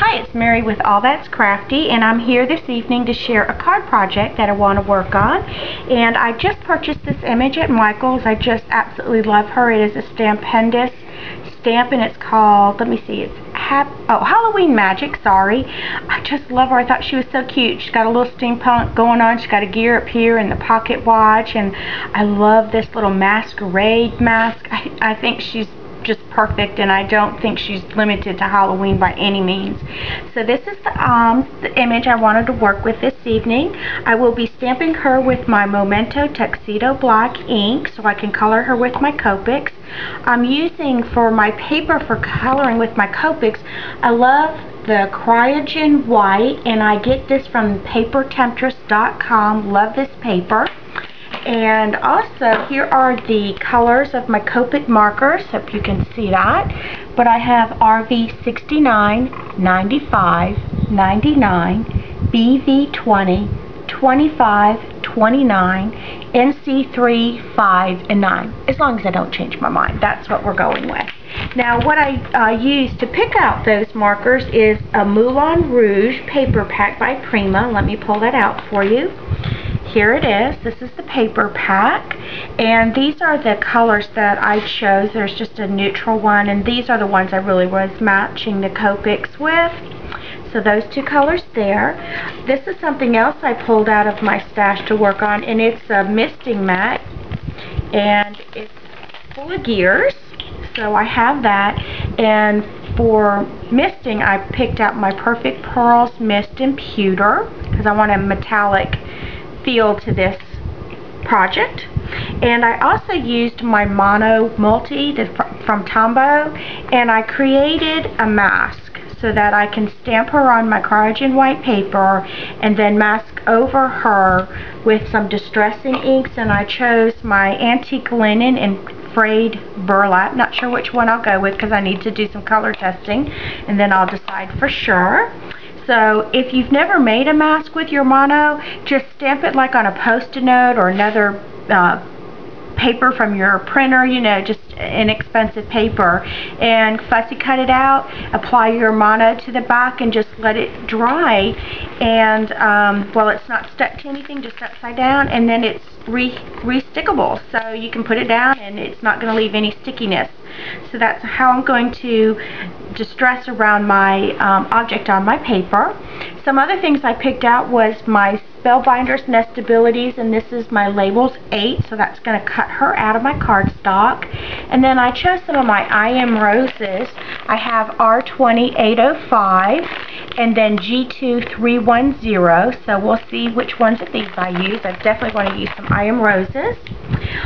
Hi, it's Mary with All That's Crafty, and I'm here this evening to share a card project that I want to work on. And I just purchased this image at Michael's. I just absolutely love her. It is a Stampendous stamp, and it's called, let me see, it's Halloween Magic, sorry. I just love her. I thought she was so cute. She's got a little steampunk going on. She's got a gear up here and the pocket watch, and I love this little Masquerade mask. I think she's just perfect, and I don't think she's limited to Halloween by any means. So this is the image I wanted to work with this evening. I will be stamping her with my Memento Tuxedo Black ink so I can color her with my Copics. I'm using for my paper for coloring with my Copics, I love the Cryogen White, and I get this from papertemptress.com. Love this paper. And also, here are the colors of my Copic markers. Hope you can see that. But I have RV 69, 95, 99, BV 20, 25, 29, NC 3, 5, and 9. As long as I don't change my mind. That's what we're going with. Now, what I use to pick out those markers is a Moulin Rouge paper pack by Prima. Let me pull that out for you. Here it is. This is the paper pack, and these are the colors that I chose. There's just a neutral one, and these are the ones I really was matching the Copics with. So those two colors there. This is something else I pulled out of my stash to work on, and it's a misting mat, and it's full of gears. So I have that, and for misting I picked out my Perfect Pearls Mist and Pewter because I want a metallic feel to this project. And I also used my Mono Multi from Tombow, and I created a mask so that I can stamp her on my Cryogen White paper and then mask over her with some distressing inks. And I chose my Antique Linen and Frayed Burlap. Not sure which one I'll go with because I need to do some color testing, and then I'll decide for sure. So if you've never made a mask with your mono, just stamp it like on a Post-it note or another paper from your printer, you know, just inexpensive paper, and fussy cut it out, apply your mono to the back, and just let it dry. And well, it's not stuck to anything, just upside down, and then it's re-stickable, so you can put it down and it's not going to leave any stickiness. So that's how I'm going to distress around my object on my paper. Some other things I picked out was my Spellbinders Nestabilities, and this is my Labels 8, so that's going to cut her out of my cardstock. And then I chose some of my I Am Roses. I have R20-805 and then G2310, so we'll see which ones of these I use. I definitely want to use some I Am Roses.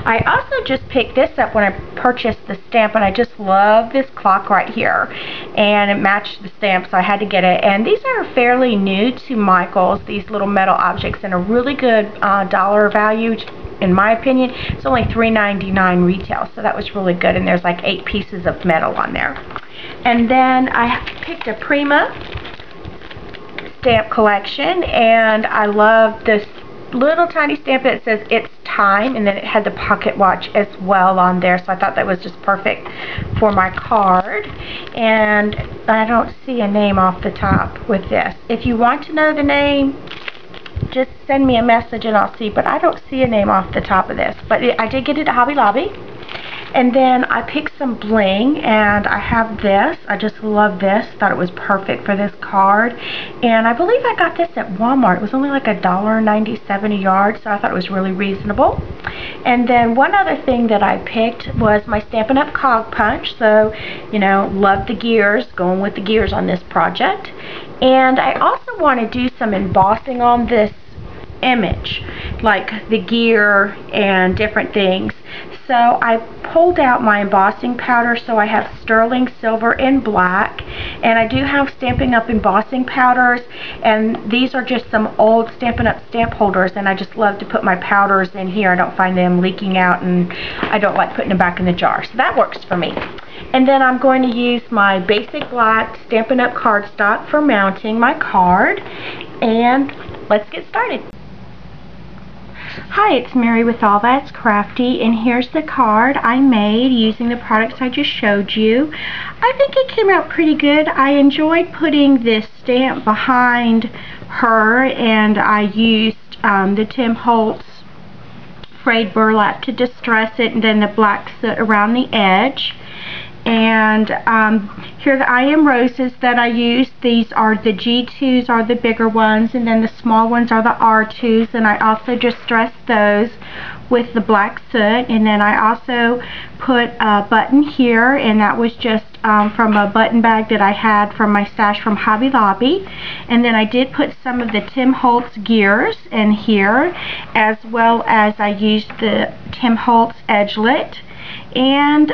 I also just picked this up when I purchased the stamp, and I just love this clock right here, and it matched the stamp, so I had to get it. And these are fairly new to Michael's, these little metal objects, and a really good dollar value in my opinion. It's only $3.99 retail, so that was really good, and there's like 8 pieces of metal on there. And then I picked a Prima stamp collection, and I love this little tiny stamp that says "It's Time," and then it had the pocket watch as well on there, so I thought that was just perfect for my card. And I don't see a name off the top with this. If you want to know the name, just send me a message and I'll see, but I don't see a name off the top of this. But I did get it at Hobby Lobby. And then I picked some bling, and I have this. I just love this. Thought it was perfect for this card. And I believe I got this at Walmart. It was only like $1.97 a yard, so I thought it was really reasonable. And then one other thing that I picked was my Stampin' Up! Cog Punch. So, you know, love the gears, going with the gears on this project. And I also want to do some embossing on this image, like the gear and different things. So I pulled out my embossing powder, so I have sterling silver and black, and I do have Stampin' Up! Embossing powders, and these are just some old Stampin' Up! Stamp holders, and I just love to put my powders in here. I don't find them leaking out, and I don't like putting them back in the jar, so that works for me. And then I'm going to use my basic black Stampin' Up! Cardstock for mounting my card, and let's get started. Hi, it's Mary with All That's Crafty, and here's the card I made using the products I just showed you. I think it came out pretty good. I enjoyed putting this stamp behind her, and I used the Tim Holtz frayed burlap to distress it, and then the black soot around the edge. And here are the I Am Roses that I used. These are the G2s, are the bigger ones, and then the small ones are the R2s, and I also distressed those with the black soot. And then I also put a button here, and that was just from a button bag that I had from my stash from Hobby Lobby. And then I did put some of the Tim Holtz gears in here, as well as I used the Tim Holtz edgelet. And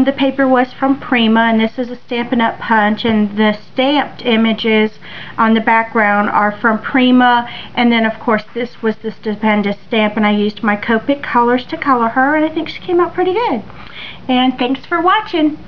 the paper was from Prima, and this is a Stampin' Up! Punch, and the stamped images on the background are from Prima. And then of course this was the Stupendous stamp, and I used my Copic colors to color her, and I think she came out pretty good. And thanks for watching.